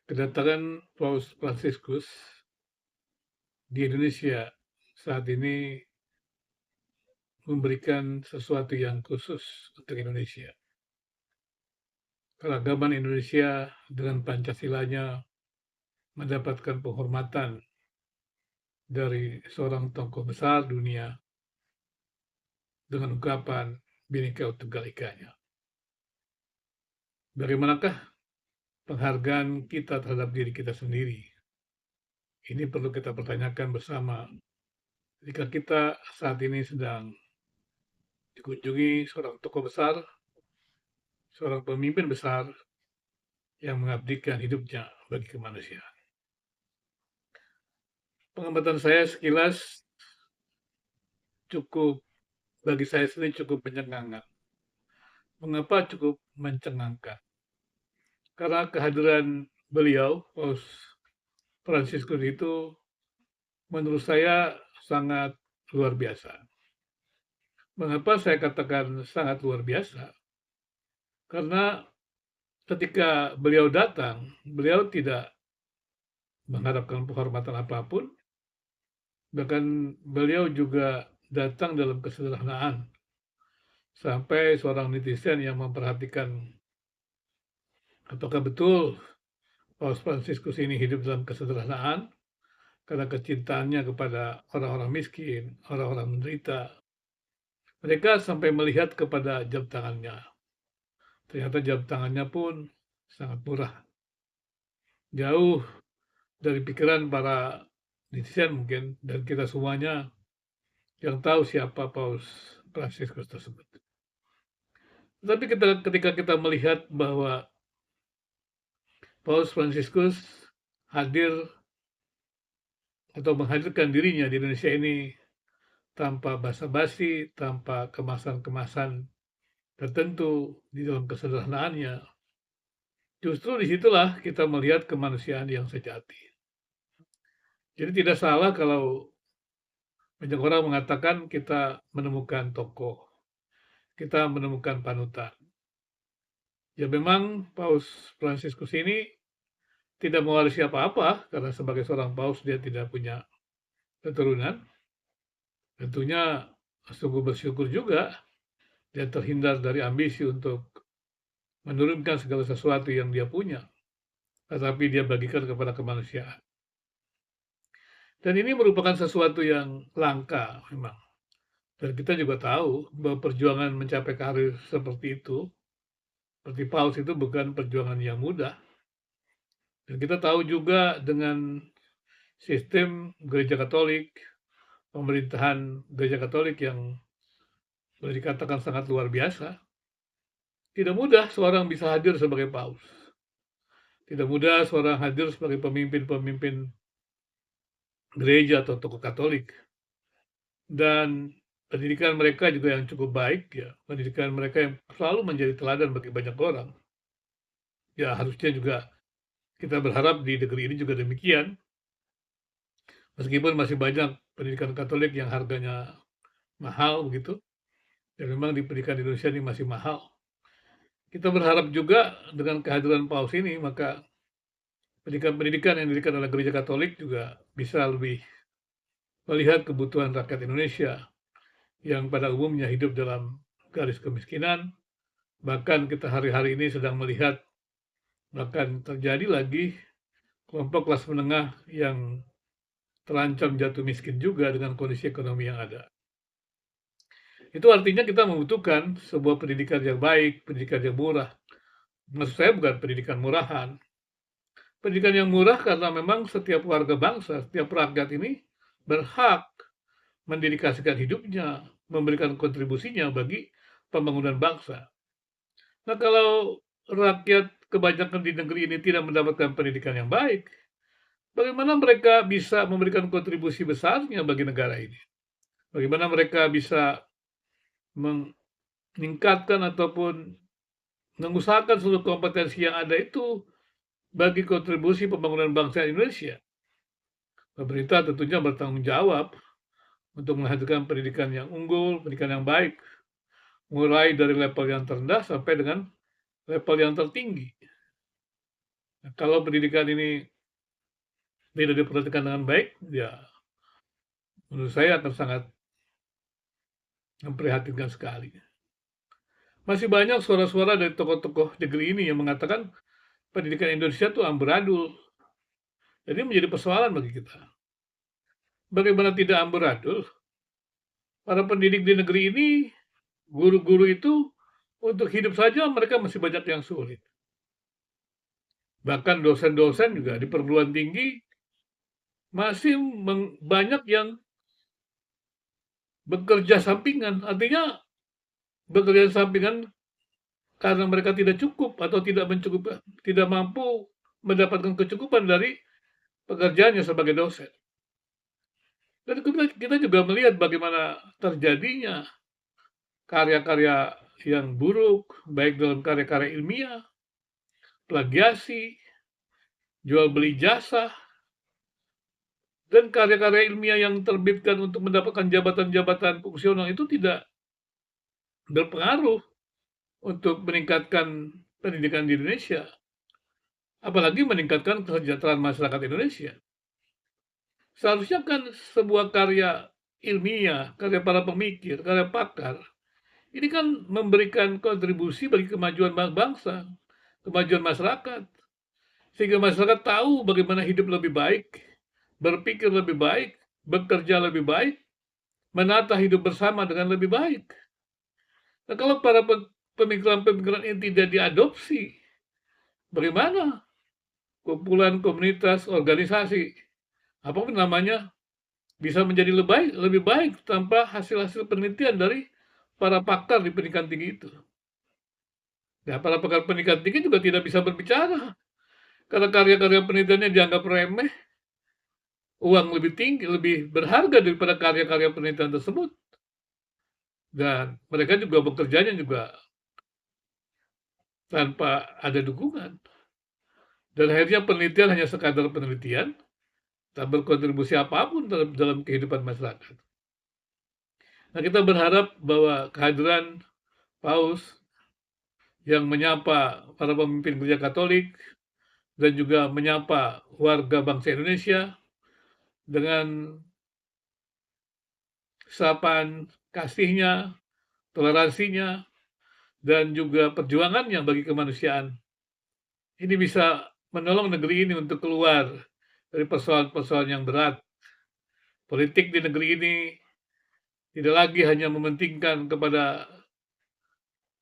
Kedatangan Paus Fransiskus di Indonesia saat ini memberikan sesuatu yang khusus untuk Indonesia. Keragaman Indonesia dengan Pancasilanya mendapatkan penghormatan dari seorang tokoh besar dunia dengan ungkapan Bhinneka Tunggal Ika-nya. Bagaimanakah penghargaan kita terhadap diri kita sendiri? Ini perlu kita pertanyakan bersama jika kita saat ini sedang dikunjungi seorang tokoh besar, seorang pemimpin besar yang mengabdikan hidupnya bagi kemanusiaan. Pengamatan saya sekilas bagi saya sendiri cukup mencengangkan. Mengapa cukup mencengangkan? Karena kehadiran beliau, Paus Fransiskus itu menurut saya sangat luar biasa. Mengapa saya katakan sangat luar biasa? Karena ketika beliau datang, beliau tidak mengharapkan penghormatan apapun, bahkan beliau juga datang dalam kesederhanaan. Sampai seorang netizen yang memperhatikan apakah betul Paus Fransiskus ini hidup dalam kesederhanaan karena kecintaannya kepada orang-orang miskin, orang-orang menderita. Mereka sampai melihat kepada jam tangannya. Ternyata jam tangannya pun sangat murah. Jauh dari pikiran para netizen mungkin dan kita semuanya yang tahu siapa Paus Fransiskus tersebut. Tapi ketika kita melihat bahwa Paus Fransiskus hadir atau menghadirkan dirinya di Indonesia ini tanpa basa-basi, tanpa kemasan-kemasan tertentu di dalam kesederhanaannya, justru disitulah kita melihat kemanusiaan yang sejati. Jadi tidak salah kalau banyak orang mengatakan kita menemukan tokoh, kita menemukan panutan. Ya memang Paus Fransiskus ini tidak mewarisi apa-apa, karena sebagai seorang paus dia tidak punya keturunan. Tentunya sungguh bersyukur juga dia terhindar dari ambisi untuk menurunkan segala sesuatu yang dia punya, tetapi dia bagikan kepada kemanusiaan. Dan ini merupakan sesuatu yang langka memang. Dan kita juga tahu bahwa perjuangan mencapai karir seperti itu, seperti paus itu bukan perjuangan yang mudah. Dan kita tahu juga dengan sistem gereja Katolik, pemerintahan gereja Katolik yang boleh dikatakan sangat luar biasa, tidak mudah seorang bisa hadir sebagai paus. Tidak mudah seorang hadir sebagai pemimpin-pemimpin gereja atau tokoh Katolik. Dan pendidikan mereka juga yang cukup baik, ya. Pendidikan mereka yang selalu menjadi teladan bagi banyak orang. Ya, harusnya juga kita berharap di negeri ini juga demikian. Meskipun masih banyak pendidikan Katolik yang harganya mahal begitu, dan memang di pendidikan di Indonesia ini masih mahal. Kita berharap juga dengan kehadiran paus ini, maka pendidikan-pendidikan yang diberikan oleh gereja Katolik juga bisa lebih melihat kebutuhan rakyat Indonesia yang pada umumnya hidup dalam garis kemiskinan. Bahkan kita hari-hari ini sedang melihat bahkan terjadi lagi kelompok kelas menengah yang terancam jatuh miskin juga dengan kondisi ekonomi yang ada. Itu artinya kita membutuhkan sebuah pendidikan yang baik, pendidikan yang murah. Maksud saya bukan pendidikan murahan. Pendidikan yang murah karena memang setiap warga bangsa, setiap rakyat ini berhak mendedikasikan hidupnya, memberikan kontribusinya bagi pembangunan bangsa. Nah, kalau rakyat kebanyakan di negeri ini tidak mendapatkan pendidikan yang baik, bagaimana mereka bisa memberikan kontribusi besarnya bagi negara ini? Bagaimana mereka bisa meningkatkan ataupun mengusahakan seluruh kompetensi yang ada itu bagi kontribusi pembangunan bangsa Indonesia? Pemerintah tentunya bertanggung jawab untuk menghadirkan pendidikan yang unggul, pendidikan yang baik, mulai dari level yang terendah sampai dengan level yang tertinggi. Kalau pendidikan ini tidak diperhatikan dengan baik, ya menurut saya akan sangat memprihatinkan sekali. Masih banyak suara-suara dari tokoh-tokoh negeri ini yang mengatakan pendidikan Indonesia itu amburadul. Jadi menjadi persoalan bagi kita. Bagaimana tidak amburadul? Para pendidik di negeri ini, guru-guru itu untuk hidup saja mereka masih banyak yang sulit. Bahkan dosen-dosen juga di perguruan tinggi masih banyak yang bekerja sampingan. Artinya bekerja sampingan karena mereka tidak cukup atau tidak mampu mendapatkan kecukupan dari pekerjaannya sebagai dosen. Dan kita juga melihat bagaimana terjadinya karya-karya yang buruk, baik dalam karya-karya ilmiah, plagiasi, jual beli jasa, dan karya-karya ilmiah yang terbitkan untuk mendapatkan jabatan-jabatan fungsional itu tidak berpengaruh untuk meningkatkan pendidikan di Indonesia, apalagi meningkatkan kesejahteraan masyarakat Indonesia. Seharusnya kan sebuah karya ilmiah, karya para pemikir, karya pakar, ini kan memberikan kontribusi bagi kemajuan bangsa, kemajuan masyarakat, sehingga masyarakat tahu bagaimana hidup lebih baik, berpikir lebih baik, bekerja lebih baik, menata hidup bersama dengan lebih baik. Nah, kalau para pemikiran-pemikiran ini tidak diadopsi, bagaimana kumpulan komunitas, organisasi, apapun namanya, bisa menjadi lebih baik tanpa hasil-hasil penelitian dari para pakar di pendidikan tinggi itu. Nah, para pakar pendidikan tinggi juga tidak bisa berbicara karena karya-karya penelitiannya dianggap remeh, uang lebih tinggi, lebih berharga daripada karya-karya penelitian tersebut. Dan mereka juga bekerjanya juga tanpa ada dukungan. Dan akhirnya penelitian hanya sekadar penelitian, tak berkontribusi apapun dalam kehidupan masyarakat. Nah, kita berharap bahwa kehadiran Paus yang menyapa para pemimpin gereja Katolik dan juga menyapa warga bangsa Indonesia dengan sapaan kasihnya, toleransinya, dan juga perjuangannya bagi kemanusiaan. Ini bisa menolong negeri ini untuk keluar dari persoalan-persoalan yang berat. Politik di negeri ini tidak lagi hanya mementingkan kepada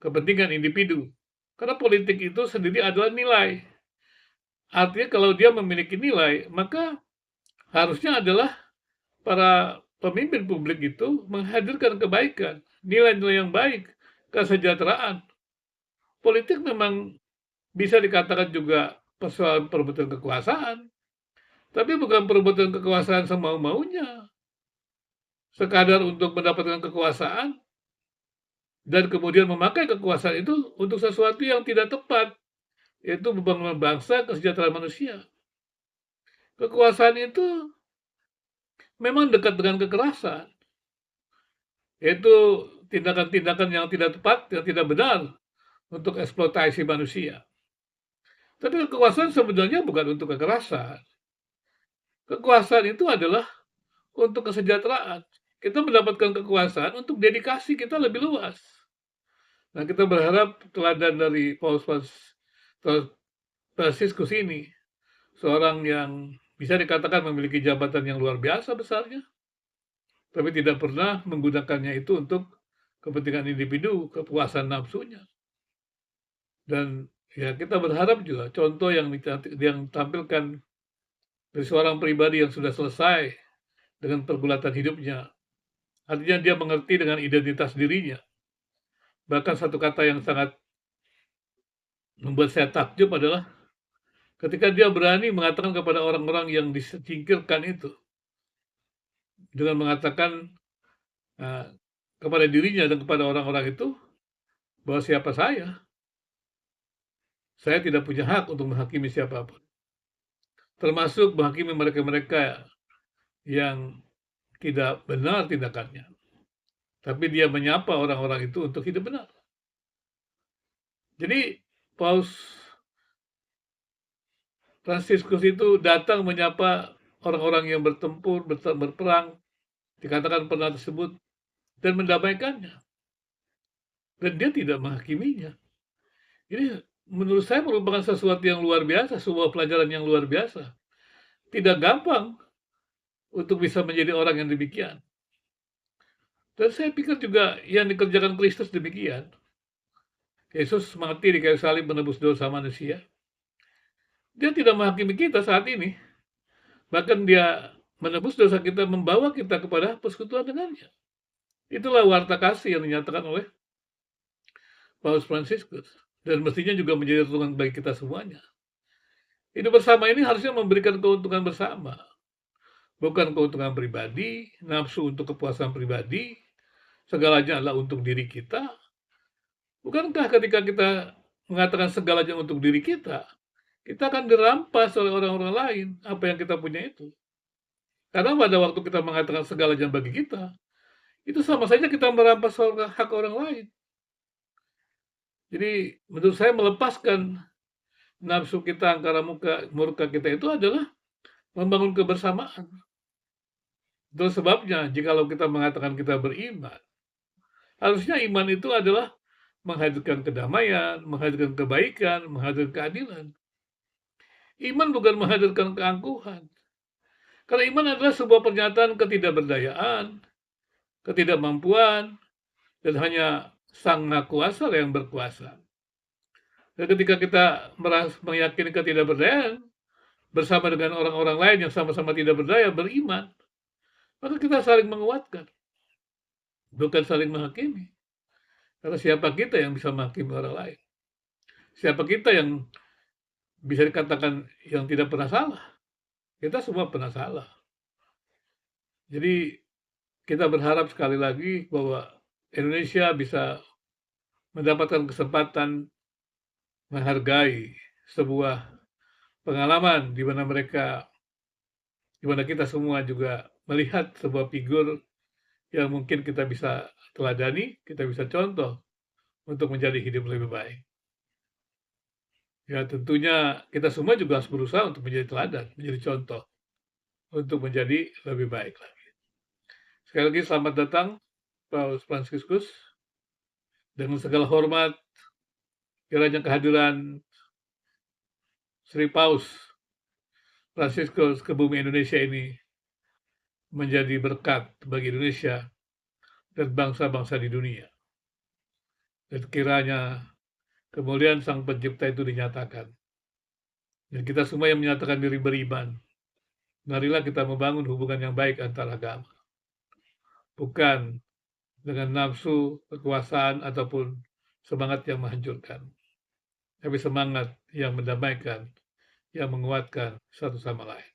kepentingan individu. Karena politik itu sendiri adalah nilai. Artinya kalau dia memiliki nilai, maka harusnya adalah para pemimpin publik itu menghadirkan kebaikan, nilai-nilai yang baik, kesejahteraan. Politik memang bisa dikatakan juga persoalan perebutan kekuasaan, tapi bukan perebutan kekuasaan semau-maunya, sekadar untuk mendapatkan kekuasaan dan kemudian memakai kekuasaan itu untuk sesuatu yang tidak tepat, yaitu pembangunan bangsa, kesejahteraan manusia. Kekuasaan itu memang dekat dengan kekerasan, yaitu tindakan-tindakan yang tidak tepat, yang tidak benar untuk eksploitasi manusia. Tapi kekuasaan sebenarnya bukan untuk kekerasan. Kekuasaan itu adalah untuk kesejahteraan. Kita mendapatkan kekuasaan untuk dedikasi kita lebih luas. Nah, kita berharap teladan dari Paus Fransiskus ini, seorang yang bisa dikatakan memiliki jabatan yang luar biasa besarnya, tapi tidak pernah menggunakannya itu untuk kepentingan individu, kepuasan nafsunya. Dan ya kita berharap juga contoh yang ditampilkan dari seorang pribadi yang sudah selesai dengan pergulatan hidupnya. Artinya dia mengerti dengan identitas dirinya. Bahkan satu kata yang sangat membuat saya takjub adalah ketika dia berani mengatakan kepada orang-orang yang disingkirkan itu, dengan mengatakan uh, kepada dirinya dan kepada orang-orang itu, bahwa siapa saya tidak punya hak untuk menghakimi siapapun. Termasuk menghakimi mereka-mereka yang tidak benar tindakannya. Tapi dia menyapa orang-orang itu untuk hidup benar. Jadi Paus Fransiskus itu datang menyapa orang-orang yang bertempur, berperang, dikatakan pernah tersebut, dan mendamaikannya. Dan dia tidak menghakiminya. Ini menurut saya merupakan sesuatu yang luar biasa, sebuah pelajaran yang luar biasa. Tidak gampang untuk bisa menjadi orang yang demikian. Dan saya pikir juga yang dikerjakan Kristus demikian. Yesus mati di kayu salib menebus dosa manusia. Dia tidak menghakimi kita saat ini. Bahkan dia menebus dosa kita, membawa kita kepada persekutuan dengannya. Itulah warta kasih yang dinyatakan oleh Paus Fransiskus. Dan mestinya juga menjadi tuntunan bagi kita semuanya. Hidup bersama ini harusnya memberikan keuntungan bersama. Bukan keuntungan pribadi, nafsu untuk kepuasan pribadi, segalanya adalah untuk diri kita. Bukankah ketika kita mengatakan segalanya untuk diri kita akan dirampas oleh orang-orang lain apa yang kita punya itu. Karena pada waktu kita mengatakan segalanya bagi kita, itu sama saja kita merampas hak orang lain. Jadi menurut saya melepaskan nafsu kita, angkara murka kita itu adalah membangun kebersamaan. Itu sebabnya jikalau kita mengatakan kita beriman, harusnya iman itu adalah menghadirkan kedamaian, menghadirkan kebaikan, menghadirkan keadilan. Iman bukan menghadirkan keangkuhan. Karena iman adalah sebuah pernyataan ketidakberdayaan, ketidakmampuan, dan hanya Sang Maha Kuasa yang berkuasa. Dan ketika kita meyakini ketidakberdayaan, bersama dengan orang-orang lain yang sama-sama tidak berdaya, beriman, maka kita saling menguatkan, bukan saling menghakimi. Karena siapa kita yang bisa menghakimi orang lain? Siapa kita yang bisa dikatakan yang tidak pernah salah? Kita semua pernah salah. Jadi kita berharap sekali lagi bahwa Indonesia bisa mendapatkan kesempatan menghargai sebuah pengalaman di mana kita semua juga melihat sebuah figur yang mungkin kita bisa teladani, kita bisa contoh untuk menjadi hidup lebih baik. Ya tentunya kita semua juga harus berusaha untuk menjadi teladan, menjadi contoh, untuk menjadi lebih baik lagi. Sekali lagi selamat datang Paus Fransiskus. Dengan segala hormat, kiranya kehadiran Sri Paus Fransiskus ke bumi Indonesia ini menjadi berkat bagi Indonesia dan bangsa-bangsa di dunia. Dan kiranya kemuliaan Sang Pencipta itu dinyatakan. Dan kita semua yang menyatakan diri beriman, marilah kita membangun hubungan yang baik antar agama. Bukan dengan nafsu, kekuasaan, ataupun semangat yang menghancurkan. Tapi semangat yang mendamaikan, yang menguatkan satu sama lain.